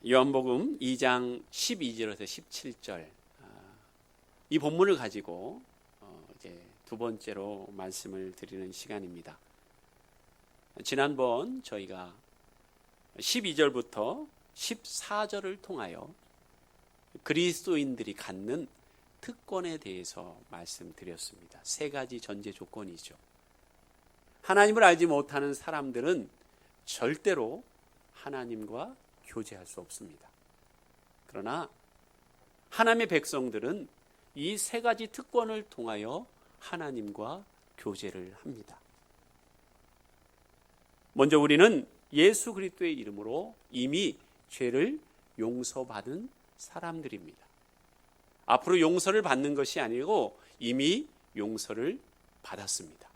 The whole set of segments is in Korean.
요한복음 2장 12절에서 17절 이 본문을 가지고 이제 두 번째로 말씀을 드리는 시간입니다. 지난번 저희가 12절부터 14절을 통하여 그리스도인들이 갖는 특권에 대해서 말씀드렸습니다. 세 가지 전제 조건이죠. 하나님을 알지 못하는 사람들은 절대로 하나님과 교제할 수 없습니다. 그러나 하나님의 백성들은 이 세 가지 특권을 통하여 하나님과 교제를 합니다. 먼저 우리는 예수 그리스도의 이름으로 이미 죄를 용서받은 사람들입니다. 앞으로 용서를 받는 것이 아니고 이미 용서를 받았습니다.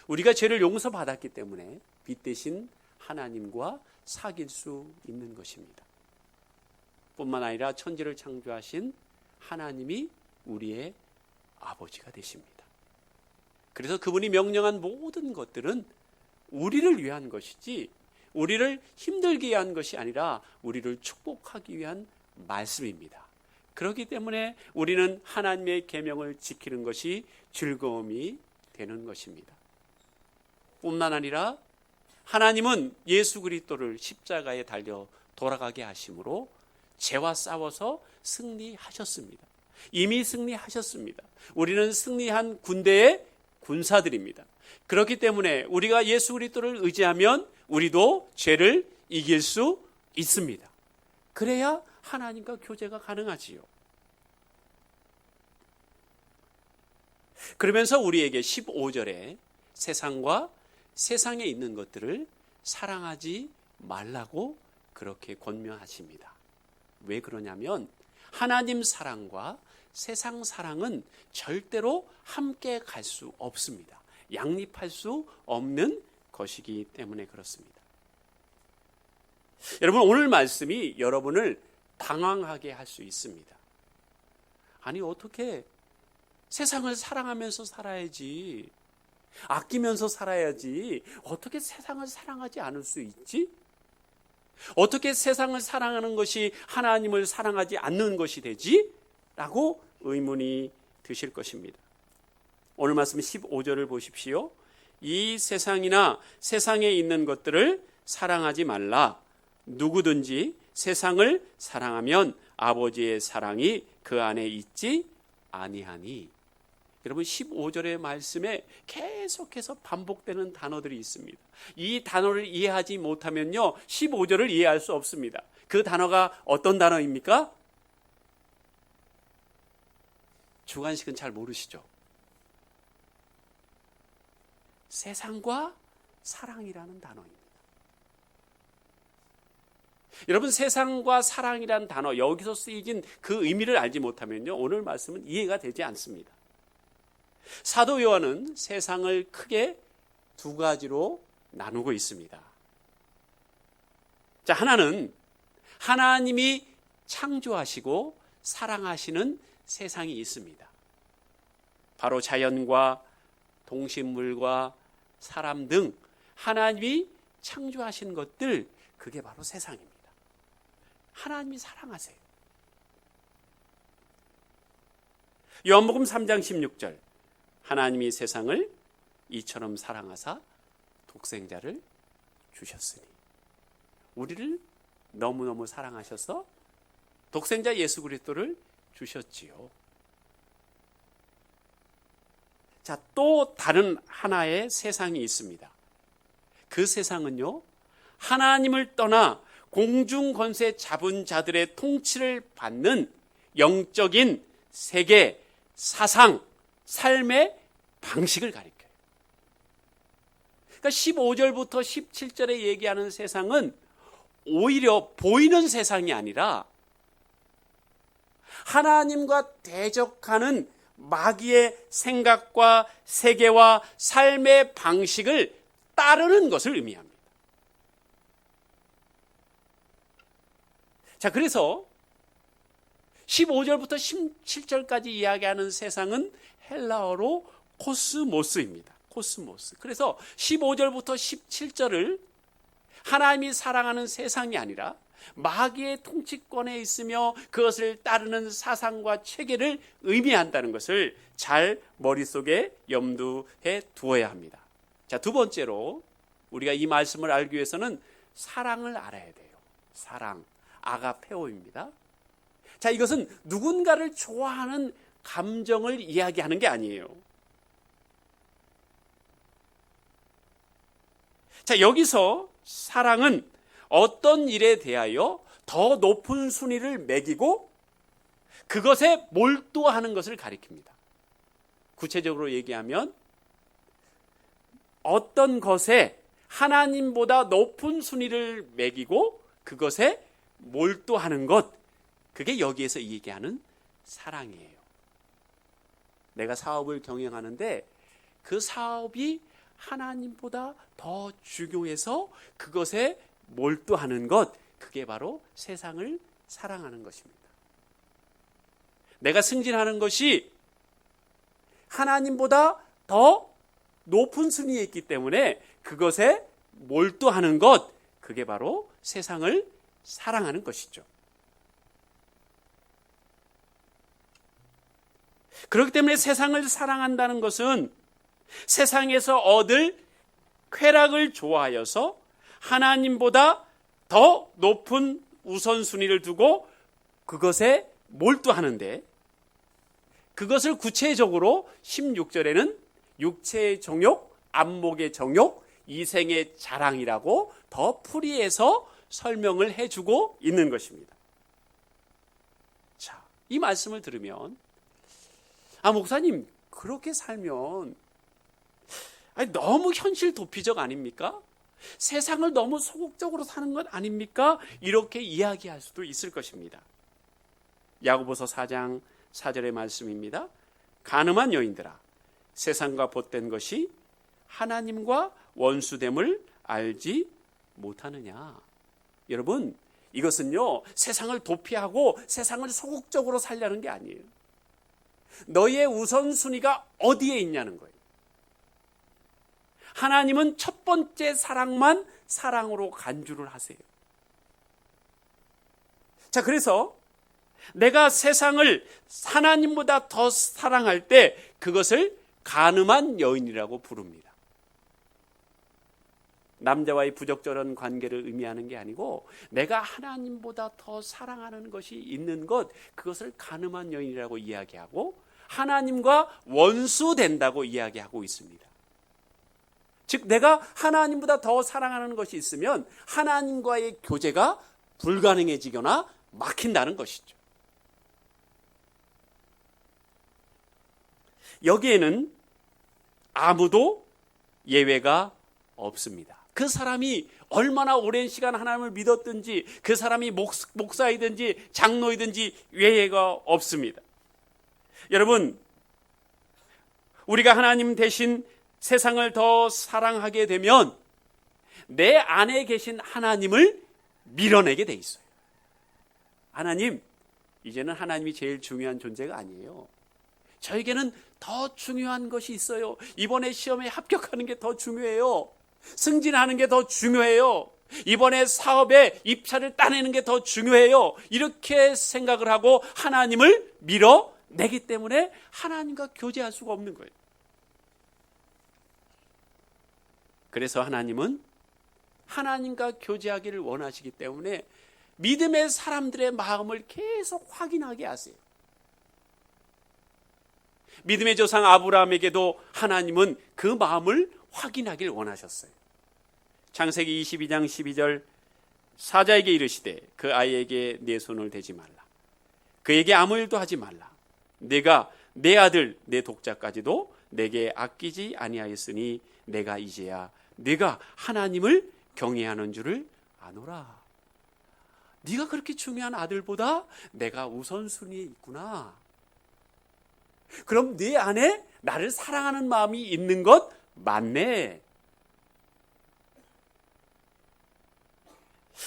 우리가 죄를 용서받았기 때문에 빛 대신 하나님과 사귈 수 있는 것입니다. 뿐만 아니라 천지를 창조하신 하나님이 우리의 아버지가 되십니다. 그래서 그분이 명령한 모든 것들은 우리를 위한 것이지 우리를 힘들게 위한 것이 아니라 우리를 축복하기 위한 말씀입니다. 그렇기 때문에 우리는 하나님의 계명을 지키는 것이 즐거움이 되는 것입니다. 뿐만 아니라 하나님은 예수 그리스도를 십자가에 달려 돌아가게 하심으로 죄와 싸워서 승리하셨습니다. 이미 승리하셨습니다. 우리는 승리한 군대의 군사들입니다. 그렇기 때문에 우리가 예수 그리스도를 의지하면 우리도 죄를 이길 수 있습니다. 그래야 하나님과 교제가 가능하지요. 그러면서 우리에게 15절에 세상과 세상에 있는 것들을 사랑하지 말라고 그렇게 권면하십니다. 왜 그러냐면 하나님 사랑과 세상 사랑은 절대로 함께 갈 수 없습니다. 양립할 수 없는 것이기 때문에 그렇습니다. 여러분, 오늘 말씀이 여러분을 당황하게 할 수 있습니다. 아니, 어떻게 세상을 사랑하면서 살아야지, 아끼면서 살아야지, 어떻게 세상을 사랑하지 않을 수 있지? 어떻게 세상을 사랑하는 것이 하나님을 사랑하지 않는 것이 되지? 라고 의문이 드실 것입니다. 오늘 말씀 15절을 보십시오. 이 세상이나 세상에 있는 것들을 사랑하지 말라. 누구든지 세상을 사랑하면 아버지의 사랑이 그 안에 있지 아니하니. 여러분, 15절의 말씀에 계속해서 반복되는 단어들이 있습니다. 이 단어를 이해하지 못하면요 15절을 이해할 수 없습니다. 그 단어가 어떤 단어입니까? 주관식은 잘 모르시죠? 세상과 사랑이라는 단어입니다. 여러분, 세상과 사랑이라는 단어, 여기서 쓰여진 그 의미를 알지 못하면요 오늘 말씀은 이해가 되지 않습니다. 사도 요한은 세상을 크게 두 가지로 나누고 있습니다. 자, 하나는 하나님이 창조하시고 사랑하시는 세상이 있습니다. 바로 자연과 동식물과 사람 등 하나님이 창조하신 것들, 그게 바로 세상입니다. 하나님이 사랑하세요. 요한복음 3장 16절, 하나님이 세상을 이처럼 사랑하사 독생자를 주셨으니. 우리를 너무너무 사랑하셔서 독생자 예수 그리스도를 주셨지요. 자, 또 다른 하나의 세상이 있습니다. 그 세상은요, 하나님을 떠나 공중 권세 잡은 자들의 통치를 받는 영적인 세계, 사상, 삶의 방식을 가리켜요. 그러니까 15절부터 17절에 얘기하는 세상은 오히려 보이는 세상이 아니라 하나님과 대적하는 마귀의 생각과 세계와 삶의 방식을 따르는 것을 의미합니다. 자, 그래서 15절부터 17절까지 이야기하는 세상은 헬라어로 코스모스입니다. 코스모스. 그래서 15절부터 17절을 하나님이 사랑하는 세상이 아니라 마귀의 통치권에 있으며 그것을 따르는 사상과 체계를 의미한다는 것을 잘 머릿속에 염두해 두어야 합니다. 자, 두 번째로 우리가 이 말씀을 알기 위해서는 사랑을 알아야 돼요. 사랑, 아가페오입니다. 자, 이것은 누군가를 좋아하는 감정을 이야기하는 게 아니에요. 자, 여기서 사랑은 어떤 일에 대하여 더 높은 순위를 매기고 그것에 몰두하는 것을 가리킵니다. 구체적으로 얘기하면 어떤 것에 하나님보다 높은 순위를 매기고 그것에 몰두하는 것, 그게 여기에서 얘기하는 사랑이에요. 내가 사업을 경영하는데 그 사업이 하나님보다 더 중요해서 그것에 몰두하는 것, 그게 바로 세상을 사랑하는 것입니다. 내가 승진하는 것이 하나님보다 더 높은 순위에 있기 때문에 그것에 몰두하는 것, 그게 바로 세상을 사랑하는 것이죠. 그렇기 때문에 세상을 사랑한다는 것은 세상에서 얻을 쾌락을 좋아하여서 하나님보다 더 높은 우선순위를 두고 그것에 몰두하는데, 그것을 구체적으로 16절에는 육체의 정욕, 안목의 정욕, 이생의 자랑이라고 더 풀이해서 설명을 해주고 있는 것입니다. 자, 이 말씀을 들으면 목사님, 그렇게 살면 너무 현실 도피적 아닙니까? 세상을 너무 소극적으로 사는 것 아닙니까? 이렇게 이야기할 수도 있을 것입니다. 야고보서 4장 4절의 말씀입니다. 간음한 여인들아, 세상과 벗된 것이 하나님과 원수됨을 알지 못하느냐. 여러분, 이것은요, 세상을 도피하고 세상을 소극적으로 살려는 게 아니에요. 너희의 우선순위가 어디에 있냐는 거예요. 하나님은 첫 번째 사랑만 사랑으로 간주를 하세요. 자, 그래서 내가 세상을 하나님보다 더 사랑할 때 그것을 간음한 여인이라고 부릅니다. 남자와의 부적절한 관계를 의미하는 게 아니고 내가 하나님보다 더 사랑하는 것이 있는 것, 그것을 간음한 여인이라고 이야기하고 하나님과 원수된다고 이야기하고 있습니다. 즉, 내가 하나님보다 더 사랑하는 것이 있으면 하나님과의 교제가 불가능해지거나 막힌다는 것이죠. 여기에는 아무도 예외가 없습니다. 그 사람이 얼마나 오랜 시간 하나님을 믿었든지, 그 사람이 목사이든지 장로이든지 예외가 없습니다. 여러분, 우리가 하나님 대신 세상을 더 사랑하게 되면 내 안에 계신 하나님을 밀어내게 돼 있어요. 하나님, 이제는 하나님이 제일 중요한 존재가 아니에요. 저에게는 더 중요한 것이 있어요. 이번에 시험에 합격하는 게 더 중요해요. 승진하는 게 더 중요해요. 이번에 사업에 입찰을 따내는 게 더 중요해요. 이렇게 생각을 하고 하나님을 밀어내기 때문에 하나님과 교제할 수가 없는 거예요. 그래서 하나님은 하나님과 교제하기를 원하시기 때문에 믿음의 사람들의 마음을 계속 확인하게 하세요. 믿음의 조상 아브라함에게도 하나님은 그 마음을 확인하길 원하셨어요. 창세기 22장 12절, 사자에게 이르시되 그 아이에게 내 손을 대지 말라. 그에게 아무 일도 하지 말라. 내가 내 아들 내 독자까지도 내게 아끼지 아니하였으니 내가 이제야 네가 하나님을 경외하는 줄을 아노라. 네가 그렇게 중요한 아들보다 내가 우선순위에 있구나. 그럼 네 안에 나를 사랑하는 마음이 있는 것 맞네.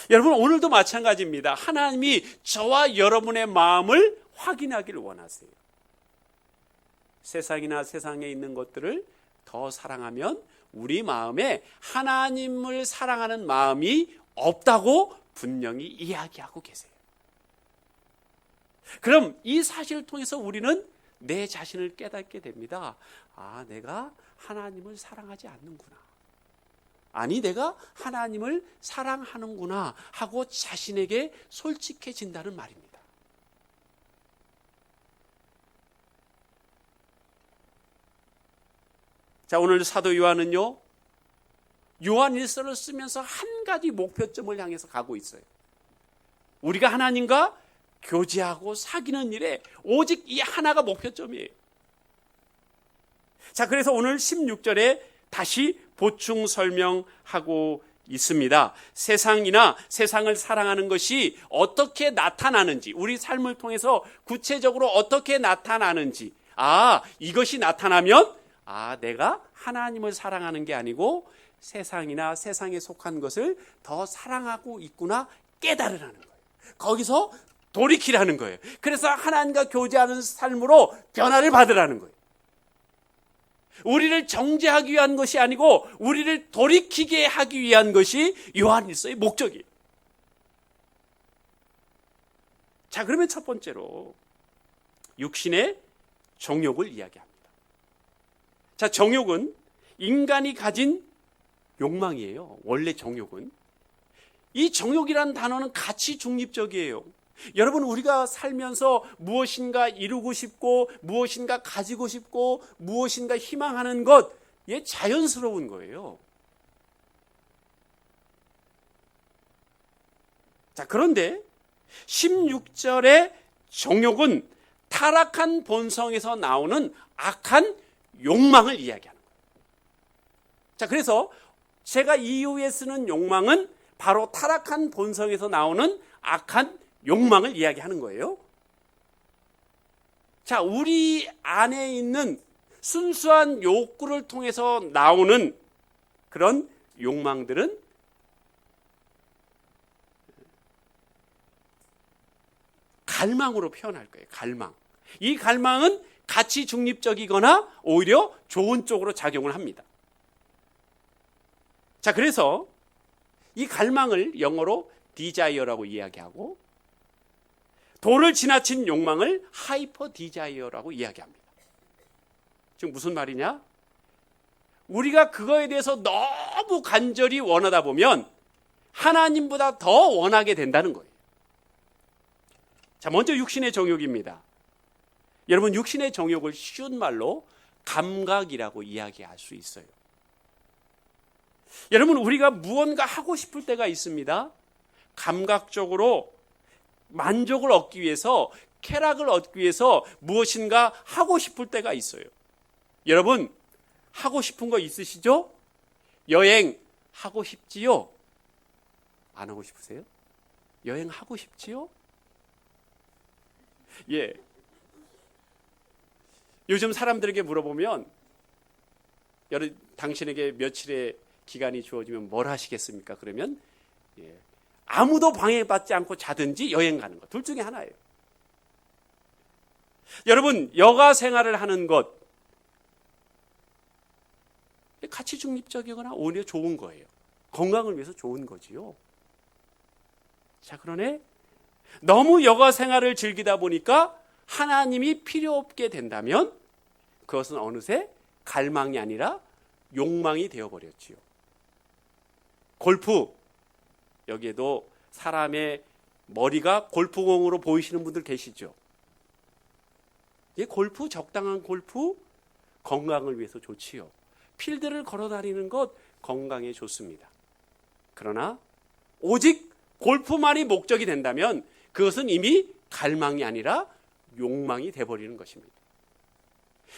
여러분, 오늘도 마찬가지입니다. 하나님이 저와 여러분의 마음을 확인하기를 원하세요. 세상이나 세상에 있는 것들을 더 사랑하면 우리 마음에 하나님을 사랑하는 마음이 없다고 분명히 이야기하고 계세요. 그럼 이 사실을 통해서 우리는 내 자신을 깨닫게 됩니다. 아, 내가 하나님을 사랑하지 않는구나. 아니, 내가 하나님을 사랑하는구나 하고 자신에게 솔직해진다는 말입니다. 자, 오늘 사도 요한은요, 요한일서를 쓰면서 한 가지 목표점을 향해서 가고 있어요. 우리가 하나님과 교제하고 사귀는 일에 오직 이 하나가 목표점이에요. 자, 그래서 오늘 16절에 다시 보충 설명하고 있습니다. 세상이나 세상을 사랑하는 것이 어떻게 나타나는지, 우리 삶을 통해서 구체적으로 어떻게 나타나는지, 이것이 나타나면 내가 하나님을 사랑하는 게 아니고 세상이나 세상에 속한 것을 더 사랑하고 있구나 깨달으라는 거예요. 거기서 돌이키라는 거예요. 그래서 하나님과 교제하는 삶으로 변화를 받으라는 거예요. 우리를 정죄하기 위한 것이 아니고 우리를 돌이키게 하기 위한 것이 요한일서의 목적이에요. 자, 그러면 첫 번째로 육신의 정욕을 이야기합니다. 자, 정욕은 인간이 가진 욕망이에요. 원래 정욕은. 이 정욕이라는 단어는 가치 중립적이에요. 여러분, 우리가 살면서 무엇인가 이루고 싶고 무엇인가 가지고 싶고 무엇인가 희망하는 것, 이게 자연스러운 거예요. 자, 그런데 16절의 정욕은 타락한 본성에서 나오는 악한 욕망을 이야기하는 거예요. 자, 그래서 제가 이후에 쓰는 욕망은 바로 타락한 본성에서 나오는 악한 욕망을 이야기하는 거예요. 자, 우리 안에 있는 순수한 욕구를 통해서 나오는 그런 욕망들은 갈망으로 표현할 거예요. 갈망. 이 갈망은 가치 중립적이거나 오히려 좋은 쪽으로 작용을 합니다. 자, 그래서 이 갈망을 영어로 desire라고 이야기하고 도를 지나친 욕망을 하이퍼 디자이어라고 이야기합니다. 지금 무슨 말이냐? 우리가 그거에 대해서 너무 간절히 원하다 보면 하나님보다 더 원하게 된다는 거예요. 자, 먼저 육신의 정욕입니다. 여러분, 육신의 정욕을 쉬운 말로 감각이라고 이야기할 수 있어요. 여러분, 우리가 무언가 하고 싶을 때가 있습니다. 감각적으로 만족을 얻기 위해서, 쾌락을 얻기 위해서 무엇인가 하고 싶을 때가 있어요. 여러분, 하고 싶은 거 있으시죠? 여행 하고 싶지요? 안 하고 싶으세요? 여행 하고 싶지요? 예. 요즘 사람들에게 물어보면, 당신에게 며칠의 기간이 주어지면 뭘 하시겠습니까? 그러면 아무도 방해받지 않고 자든지 여행 가는 것, 둘 중에 하나예요. 여러분, 여가 생활을 하는 것, 가치 중립적이거나 오히려 좋은 거예요. 건강을 위해서 좋은 거지요. 자, 그러네 너무 여가 생활을 즐기다 보니까 하나님이 필요 없게 된다면 그것은 어느새 갈망이 아니라 욕망이 되어버렸지요. 골프, 여기에도 사람의 머리가 골프공으로 보이시는 분들 계시죠? 이 골프, 적당한 골프, 건강을 위해서 좋지요. 필드를 걸어 다니는 것 건강에 좋습니다. 그러나 오직 골프만이 목적이 된다면 그것은 이미 갈망이 아니라 욕망이 돼버리는 것입니다.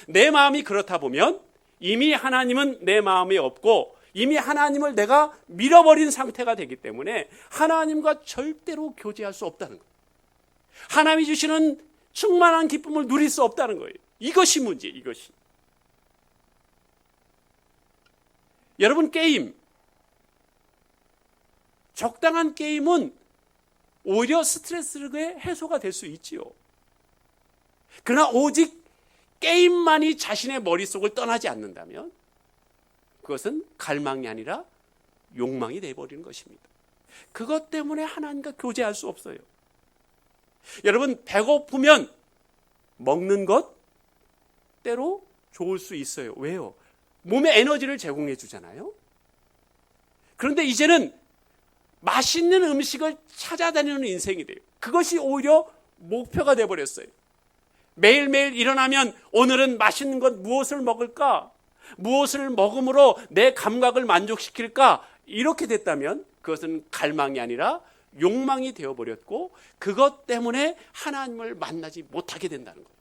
내 마음이 그렇다 보면 이미 하나님은 내 마음에 없고 이미 하나님을 내가 밀어버린 상태가 되기 때문에 하나님과 절대로 교제할 수 없다는 거예요. 하나님이 주시는 충만한 기쁨을 누릴 수 없다는 거예요. 이것이 문제예요. 이것이. 여러분, 게임, 적당한 게임은 오히려 스트레스의 해소가 될 수 있지요. 그러나 오직 게임만이 자신의 머릿속을 떠나지 않는다면 그것은 갈망이 아니라 욕망이 되어버리는 것입니다. 그것 때문에 하나님과 교제할 수 없어요. 여러분, 배고프면 먹는 것 때로 좋을 수 있어요. 왜요? 몸에 에너지를 제공해 주잖아요. 그런데 이제는 맛있는 음식을 찾아다니는 인생이 돼요. 그것이 오히려 목표가 돼버렸어요. 매일매일 일어나면 오늘은 맛있는 것 무엇을 먹을까? 무엇을 먹음으로 내 감각을 만족시킬까? 이렇게 됐다면 그것은 갈망이 아니라 욕망이 되어버렸고, 그것 때문에 하나님을 만나지 못하게 된다는 거예요.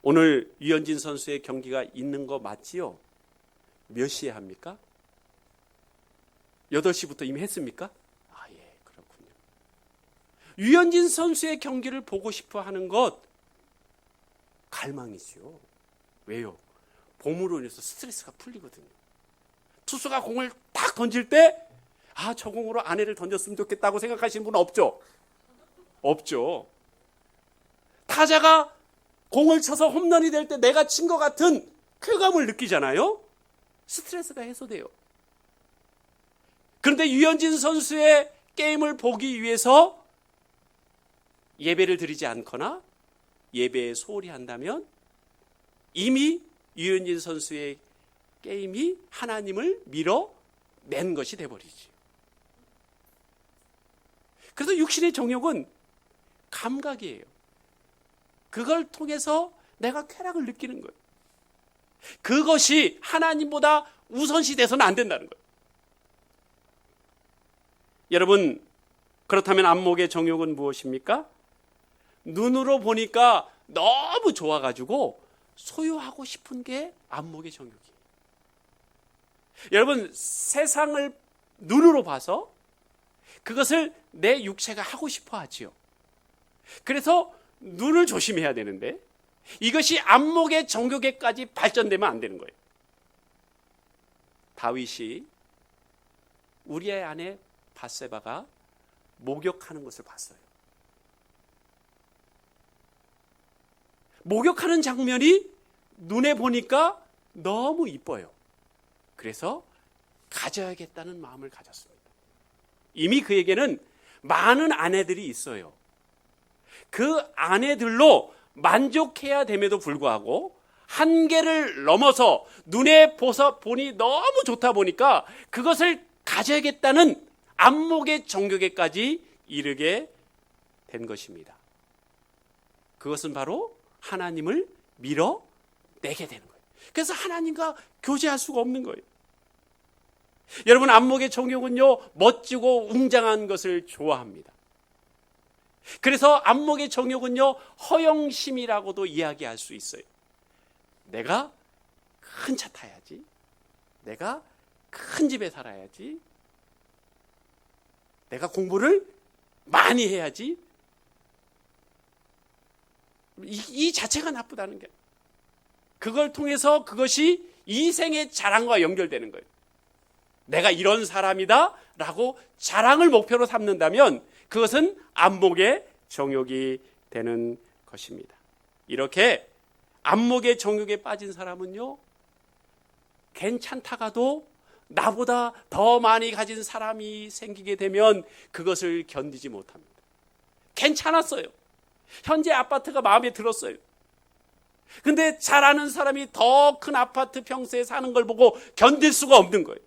오늘 유현진 선수의 경기가 있는 거 맞지요? 몇 시에 합니까? 8시부터 이미 했습니까? 아, 예, 그렇군요. 유현진 선수의 경기를 보고 싶어 하는 것, 갈망이죠. 왜요? 봄으로 인해서 스트레스가 풀리거든요. 투수가 공을 딱 던질 때, 아, 저 공으로 아내를 던졌으면 좋겠다고 생각하시는 분 없죠? 없죠. 타자가 공을 쳐서 홈런이 될 때 내가 친 것 같은 쾌감을 느끼잖아요. 스트레스가 해소돼요. 그런데 유현진 선수의 게임을 보기 위해서 예배를 드리지 않거나 예배에 소홀히 한다면 이미 유현진 선수의 게임이 하나님을 밀어낸 것이 돼버리지. 그래서 육신의 정욕은 감각이에요. 그걸 통해서 내가 쾌락을 느끼는 거예요. 그것이 하나님보다 우선시 돼서는 안 된다는 거예요. 여러분, 그렇다면 안목의 정욕은 무엇입니까? 눈으로 보니까 너무 좋아가지고 소유하고 싶은 게 안목의 정욕이에요. 여러분, 세상을 눈으로 봐서 그것을 내 육체가 하고 싶어 하지요. 그래서 눈을 조심해야 되는데 이것이 안목의 정욕에까지 발전되면 안 되는 거예요. 다윗이 우리의 아내 밧세바가 목욕하는 것을 봤어요. 목욕하는 장면이 눈에 보니까 너무 이뻐요. 그래서 가져야겠다는 마음을 가졌습니다. 이미 그에게는 많은 아내들이 있어요. 그 아내들로 만족해야 됨에도 불구하고 한계를 넘어서 눈에 보니 너무 좋다 보니까 그것을 가져야겠다는 안목의 정욕에까지 이르게 된 것입니다. 그것은 바로 하나님을 밀어내게 되는 거예요. 그래서 하나님과 교제할 수가 없는 거예요. 여러분, 안목의 정욕은요, 멋지고 웅장한 것을 좋아합니다. 그래서 안목의 정욕은요, 허영심이라고도 이야기할 수 있어요. 내가 큰 차 타야지, 내가 큰 집에 살아야지, 내가 공부를 많이 해야지, 이 자체가 나쁘다는 게, 그걸 통해서 그것이 이생의 자랑과 연결되는 거예요. 내가 이런 사람이다 라고 자랑을 목표로 삼는다면 그것은 안목의 정욕이 되는 것입니다. 이렇게 안목의 정욕에 빠진 사람은요, 괜찮다가도 나보다 더 많이 가진 사람이 생기게 되면 그것을 견디지 못합니다. 괜찮았어요. 현재 아파트가 마음에 들었어요. 근데 잘 아는 사람이 더 큰 아파트 평수에 사는 걸 보고 견딜 수가 없는 거예요.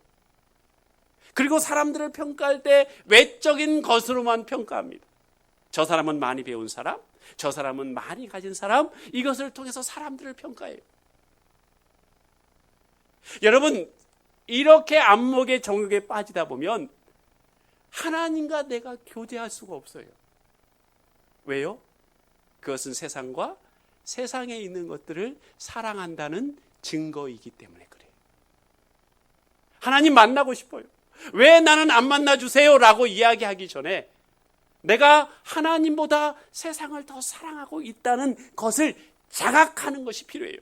그리고 사람들을 평가할 때 외적인 것으로만 평가합니다. 저 사람은 많이 배운 사람, 저 사람은 많이 가진 사람, 이것을 통해서 사람들을 평가해요. 여러분, 이렇게 안목의 정욕에 빠지다 보면 하나님과 내가 교제할 수가 없어요. 왜요? 그것은 세상과 세상에 있는 것들을 사랑한다는 증거이기 때문에 그래요. 하나님 만나고 싶어요. 왜 나는 안 만나주세요? 라고 이야기하기 전에 내가 하나님보다 세상을 더 사랑하고 있다는 것을 자각하는 것이 필요해요.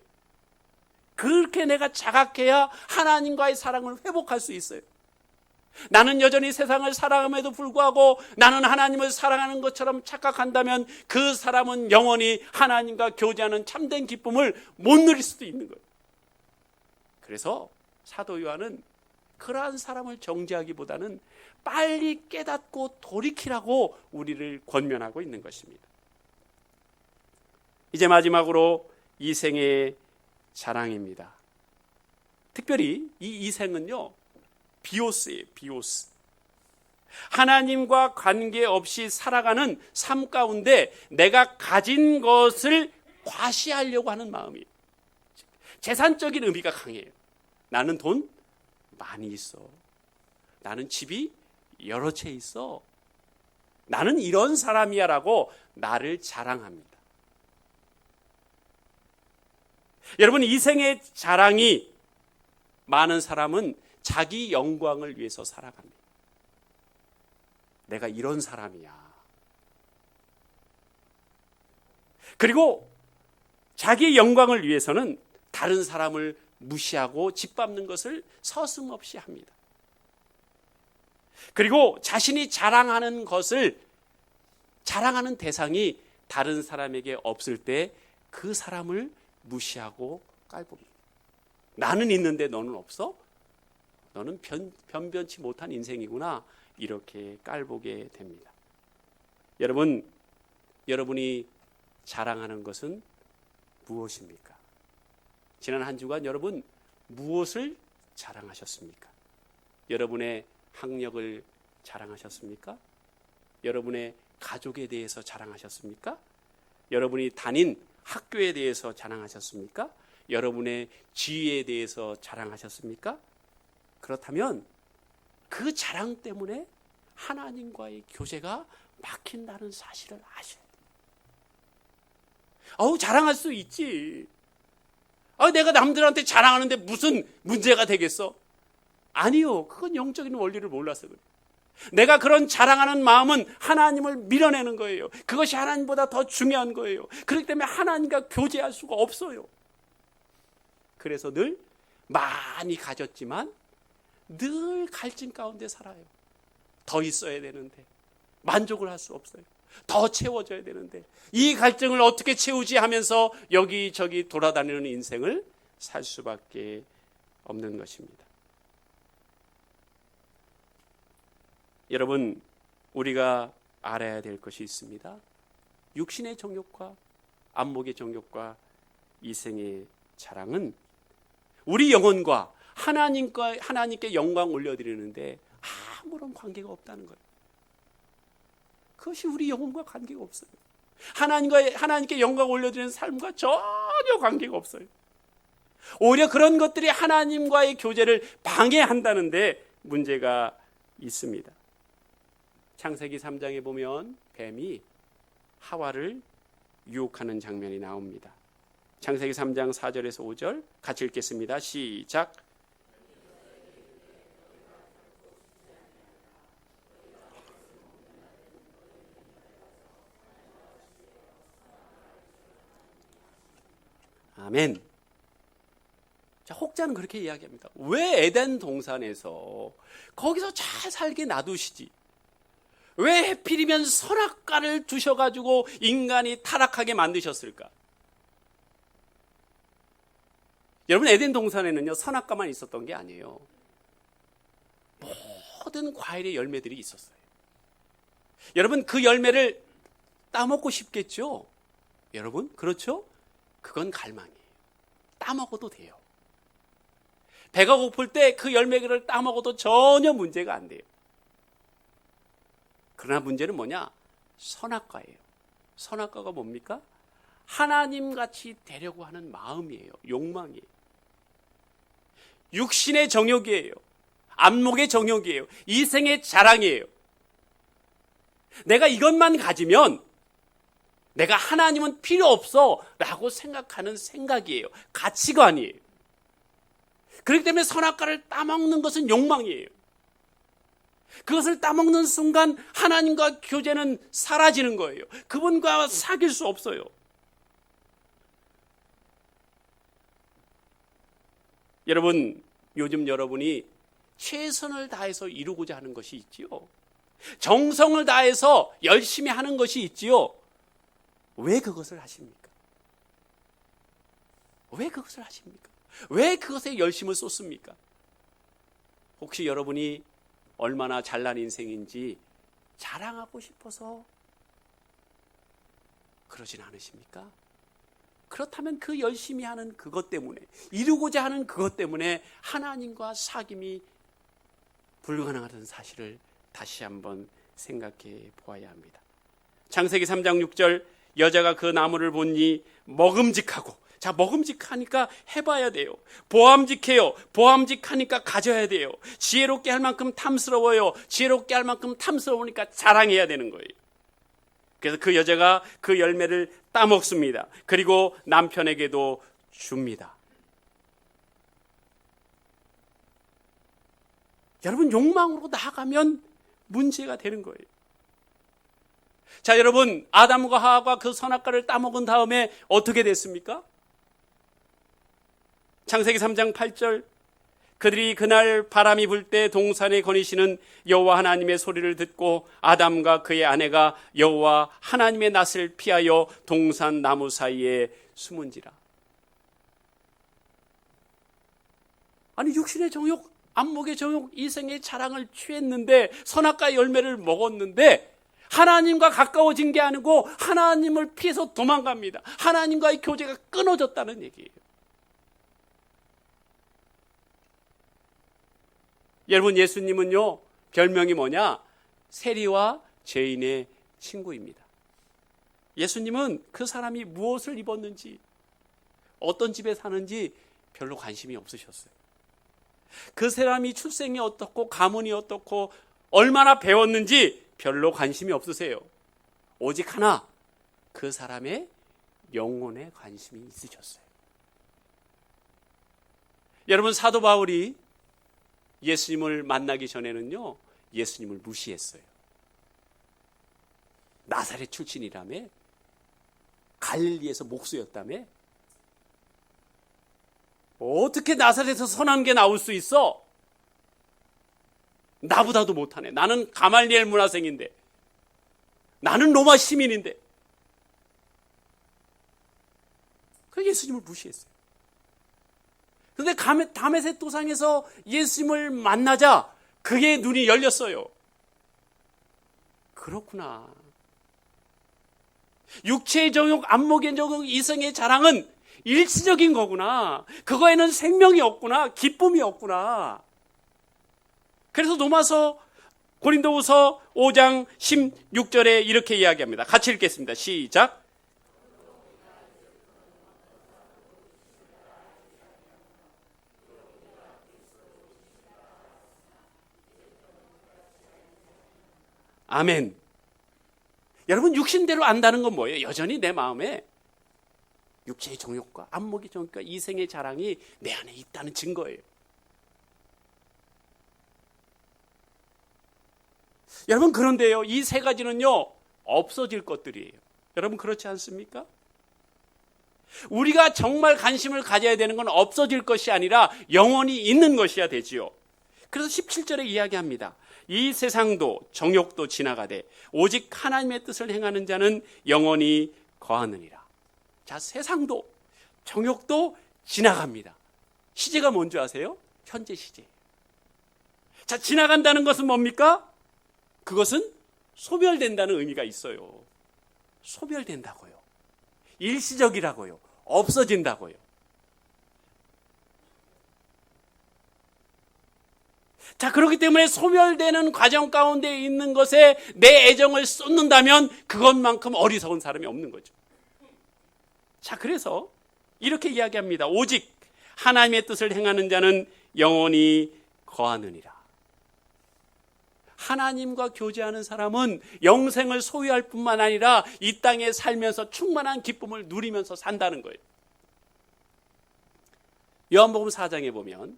그렇게 내가 자각해야 하나님과의 사랑을 회복할 수 있어요. 나는 여전히 세상을 사랑함에도 불구하고 나는 하나님을 사랑하는 것처럼 착각한다면 그 사람은 영원히 하나님과 교제하는 참된 기쁨을 못 누릴 수도 있는 거예요. 그래서 사도 요한은 그러한 사람을 정죄하기보다는 빨리 깨닫고 돌이키라고 우리를 권면하고 있는 것입니다. 이제 마지막으로 이생의 자랑입니다. 특별히 이 이생은요, 비오스예요. 비오스. 하나님과 관계없이 살아가는 삶 가운데 내가 가진 것을 과시하려고 하는 마음이에요. 재산적인 의미가 강해요. 나는 돈 많이 있어. 나는 집이 여러 채 있어. 나는 이런 사람이야 라고 나를 자랑합니다. 여러분, 이생의 자랑이 많은 사람은 자기 영광을 위해서 살아갑니다. 내가 이런 사람이야. 그리고 자기 영광을 위해서는 다른 사람을 무시하고 짓밟는 것을 서슴없이 합니다. 그리고 자신이 자랑하는 것을 자랑하는 대상이 다른 사람에게 없을 때 그 사람을 무시하고 깔봅니다. 나는 있는데 너는 없어? 너는 변변치 못한 인생이구나. 이렇게 깔보게 됩니다. 여러분, 여러분이 자랑하는 것은 무엇입니까? 지난 한 주간 여러분 무엇을 자랑하셨습니까? 여러분의 학력을 자랑하셨습니까? 여러분의 가족에 대해서 자랑하셨습니까? 여러분이 다닌 학교에 대해서 자랑하셨습니까? 여러분의 지위에 대해서 자랑하셨습니까? 그렇다면 그 자랑 때문에 하나님과의 교제가 막힌다는 사실을 아셔야 돼요. 자랑할 수 있지. 내가 남들한테 자랑하는데 무슨 문제가 되겠어? 아니요. 그건 영적인 원리를 몰라서 그래요. 내가 그런 자랑하는 마음은 하나님을 밀어내는 거예요. 그것이 하나님보다 더 중요한 거예요. 그렇기 때문에 하나님과 교제할 수가 없어요. 그래서 늘 많이 가졌지만 늘 갈증 가운데 살아요. 더 있어야 되는데 만족을 할 수 없어요. 더 채워져야 되는데 이 갈증을 어떻게 채우지 하면서 여기저기 돌아다니는 인생을 살 수밖에 없는 것입니다. 여러분, 우리가 알아야 될 것이 있습니다. 육신의 정욕과 안목의 정욕과 이생의 자랑은 우리 영혼과 하나님께 영광 올려드리는데 아무런 관계가 없다는 거예요. 그것이 우리 영혼과 관계가 없어요. 하나님께 영광 올려드리는 삶과 전혀 관계가 없어요. 오히려 그런 것들이 하나님과의 교제를 방해한다는데 문제가 있습니다. 창세기 3장에 보면 뱀이 하와를 유혹하는 장면이 나옵니다. 창세기 3장 4절에서 5절 같이 읽겠습니다. 시작. 아멘. 자, 혹자는 그렇게 이야기합니다. 왜 에덴 동산에서 거기서 잘 살게 놔두시지? 왜 해필이면 선악과를 주셔가지고 인간이 타락하게 만드셨을까? 여러분, 에덴 동산에는요, 선악과만 있었던 게 아니에요. 모든 과일의 열매들이 있었어요. 여러분, 그 열매를 따먹고 싶겠죠? 여러분, 그렇죠? 그건 갈망이에요. 따먹어도 돼요. 배가 고플 때 그 열매를 따먹어도 전혀 문제가 안 돼요. 그러나 문제는 뭐냐? 선악과예요. 선악과가 뭡니까? 하나님같이 되려고 하는 마음이에요. 욕망이에요. 육신의 정욕이에요. 안목의 정욕이에요. 이생의 자랑이에요. 내가 이것만 가지면 내가 하나님은 필요 없어 라고 생각하는 생각이에요. 가치관이에요. 그렇기 때문에 선악과를 따먹는 것은 욕망이에요. 그것을 따먹는 순간 하나님과 교제는 사라지는 거예요. 그분과 사귈 수 없어요. 여러분, 요즘 여러분이 최선을 다해서 이루고자 하는 것이 있지요. 정성을 다해서 열심히 하는 것이 있지요. 왜 그것을 하십니까? 왜 그것을 하십니까? 왜 그것에 열심을 쏟습니까? 혹시 여러분이 얼마나 잘난 인생인지 자랑하고 싶어서 그러진 않으십니까? 그렇다면 그 열심히 하는 그것 때문에, 이루고자 하는 그것 때문에 하나님과 사귐이 불가능하다는 사실을 다시 한번 생각해 보아야 합니다. 창세기 3장 6절, 여자가 그 나무를 보니 먹음직하고, 자, 먹음직하니까 해봐야 돼요. 보암직해요. 보암직하니까 가져야 돼요. 지혜롭게 할 만큼 탐스러워요. 지혜롭게 할 만큼 탐스러우니까 자랑해야 되는 거예요. 그래서 그 여자가 그 열매를 따먹습니다. 그리고 남편에게도 줍니다. 여러분, 욕망으로 나아가면 문제가 되는 거예요. 자, 여러분, 아담과 하와가 그 선악과를 따먹은 다음에 어떻게 됐습니까? 창세기 3장 8절, 그들이 그날 바람이 불 때 동산에 거니시는 여호와 하나님의 소리를 듣고 아담과 그의 아내가 여호와 하나님의 낯을 피하여 동산 나무 사이에 숨은지라. 아니, 육신의 정욕, 안목의 정욕, 이생의 자랑을 취했는데, 선악과 열매를 먹었는데 하나님과 가까워진 게 아니고 하나님을 피해서 도망갑니다. 하나님과의 교제가 끊어졌다는 얘기예요. 여러분, 예수님은요, 별명이 뭐냐? 세리와 죄인의 친구입니다. 예수님은 그 사람이 무엇을 입었는지, 어떤 집에 사는지 별로 관심이 없으셨어요. 그 사람이 출생이 어떻고 가문이 어떻고 얼마나 배웠는지 별로 관심이 없으세요. 오직 하나, 그 사람의 영혼에 관심이 있으셨어요. 여러분, 사도 바울이 예수님을 만나기 전에는요, 예수님을 무시했어요. 나사렛 출신이라며, 갈릴리에서 목수였다며, 어떻게 나사렛에서 선한 게 나올 수 있어? 나보다도 못하네. 나는 가말리엘 문화생인데, 나는 로마 시민인데. 그래서 예수님을 무시했어요. 그런데 다메섹 도상에서 예수님을 만나자 그의 눈이 열렸어요. 그렇구나. 육체의 정욕, 안목의 정욕, 이성의 자랑은 일시적인 거구나. 그거에는 생명이 없구나. 기쁨이 없구나. 그래서 로마서, 고린도후서 5장 16절에 이렇게 이야기합니다. 같이 읽겠습니다. 시작. 아멘. 여러분, 육신대로 안다는 건 뭐예요? 여전히 내 마음에 육체의 정욕과 안목의 정욕과 이생의 자랑이 내 안에 있다는 증거예요. 여러분, 그런데요, 이 세 가지는요, 없어질 것들이에요. 여러분, 그렇지 않습니까? 우리가 정말 관심을 가져야 되는 건 없어질 것이 아니라 영원히 있는 것이야 되지요. 그래서 17절에 이야기합니다. 이 세상도 정욕도 지나가되 오직 하나님의 뜻을 행하는 자는 영원히 거하느니라. 자, 세상도 정욕도 지나갑니다. 시제가 뭔지 아세요? 현재 시제. 자, 지나간다는 것은 뭡니까? 그것은 소멸된다는 의미가 있어요. 소멸된다고요. 일시적이라고요. 없어진다고요. 자, 그렇기 때문에 소멸되는 과정 가운데 있는 것에 내 애정을 쏟는다면 그것만큼 어리석은 사람이 없는 거죠. 자, 그래서 이렇게 이야기합니다. 오직 하나님의 뜻을 행하는 자는 영원히 거하느니라. 하나님과 교제하는 사람은 영생을 소유할 뿐만 아니라 이 땅에 살면서 충만한 기쁨을 누리면서 산다는 거예요. 요한복음 4장에 보면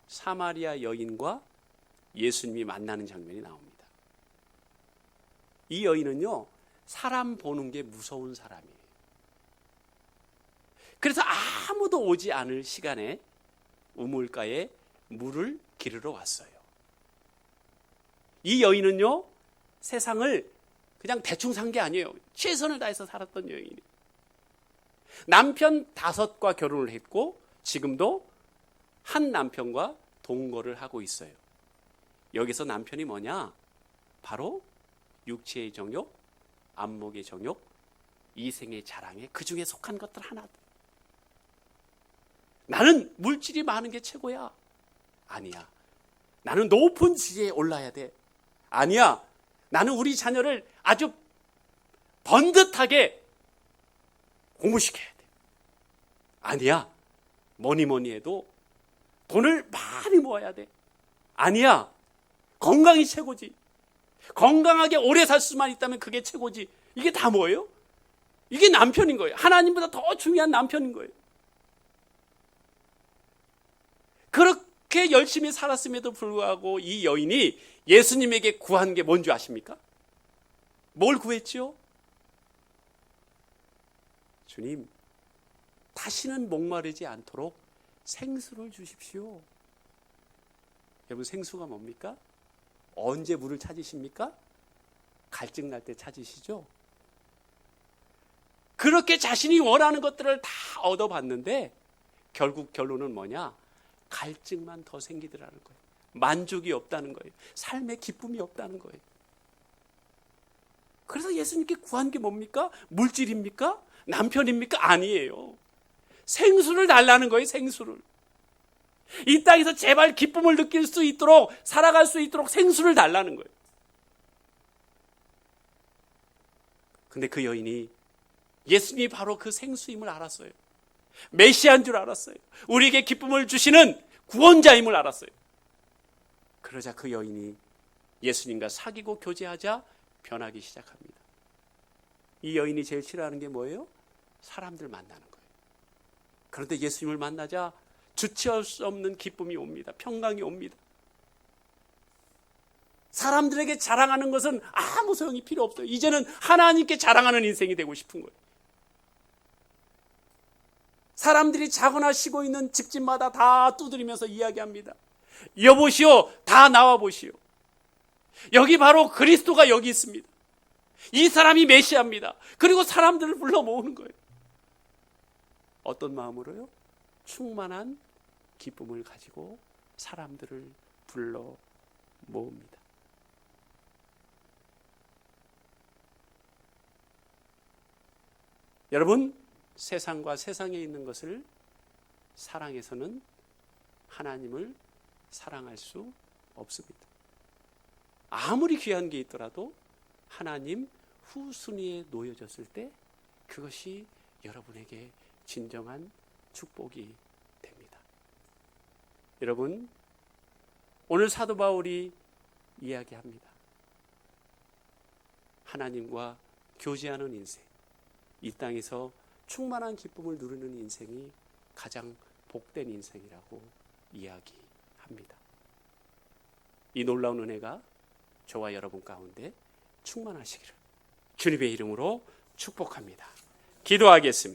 사마리아 여인과 예수님이 만나는 장면이 나옵니다. 이 여인은요, 사람 보는 게 무서운 사람이에요. 그래서 아무도 오지 않을 시간에 우물가에 물을 기르러 왔어요. 이 여인은요, 세상을 그냥 대충 산 게 아니에요. 최선을 다해서 살았던 여인이에요. 남편 5과 결혼을 했고 지금도 한 남편과 동거를 하고 있어요. 여기서 남편이 뭐냐? 바로 육체의 정욕, 안목의 정욕, 이생의 자랑에 그 중에 속한 것들 하나. 나는 물질이 많은 게 최고야. 아니야. 나는 높은 지위에 올라야 돼. 아니야. 나는 우리 자녀를 아주 번듯하게 공부시켜야 돼. 아니야. 뭐니 해도 돈을 많이 모아야 돼. 아니야. 건강이 최고지. 건강하게 오래 살 수만 있다면 그게 최고지. 이게 다 뭐예요? 이게 남편인 거예요. 하나님보다 더 중요한 남편인 거예요. 그렇게 열심히 살았음에도 불구하고 이 여인이 예수님에게 구한 게 뭔지 아십니까? 뭘 구했지요? 주님, 다시는 목마르지 않도록 생수를 주십시오. 여러분, 생수가 뭡니까? 언제 물을 찾으십니까? 갈증 날 때 찾으시죠? 그렇게 자신이 원하는 것들을 다 얻어봤는데 결국 결론은 뭐냐? 갈증만 더 생기더라는 거예요. 만족이 없다는 거예요. 삶의 기쁨이 없다는 거예요. 그래서 예수님께 구한 게 뭡니까? 물질입니까? 남편입니까? 아니에요. 생수를 달라는 거예요. 생수를. 이 땅에서 제발 기쁨을 느낄 수 있도록, 살아갈 수 있도록 생수를 달라는 거예요. 근데 그 여인이 예수님이 바로 그 생수임을 알았어요. 메시아인 줄 알았어요. 우리에게 기쁨을 주시는 구원자임을 알았어요. 그러자 그 여인이 예수님과 사귀고 교제하자 변하기 시작합니다. 이 여인이 제일 싫어하는 게 뭐예요? 사람들 만나는 거예요. 그런데 예수님을 만나자 주체할 수 없는 기쁨이 옵니다. 평강이 옵니다. 사람들에게 자랑하는 것은 아무 소용이 필요 없어요. 이제는 하나님께 자랑하는 인생이 되고 싶은 거예요. 사람들이 자거나 쉬고 있는 집집마다 다 두드리면서 이야기합니다. 여보시오, 다 나와보시오. 여기 바로 그리스도가 여기 있습니다. 이 사람이 메시아입니다. 그리고 사람들을 불러 모으는 거예요. 어떤 마음으로요? 충만한 기쁨을 가지고 사람들을 불러 모읍니다. 여러분, 세상과 세상에 있는 것을 사랑해서는 하나님을 사랑할 수 없습니다. 아무리 귀한 게 있더라도 하나님 후순위에 놓여졌을 때 그것이 여러분에게 진정한 축복이 됩니다. 여러분, 오늘 사도 바울이 이야기합니다. 하나님과 교제하는 인생, 이 땅에서 충만한 기쁨을 누리는 인생이 가장 복된 인생이라고 이야기합니다. 이 놀라운 은혜가 저와 여러분 가운데 충만하시기를 주님의 이름으로 축복합니다. 기도하겠습니다.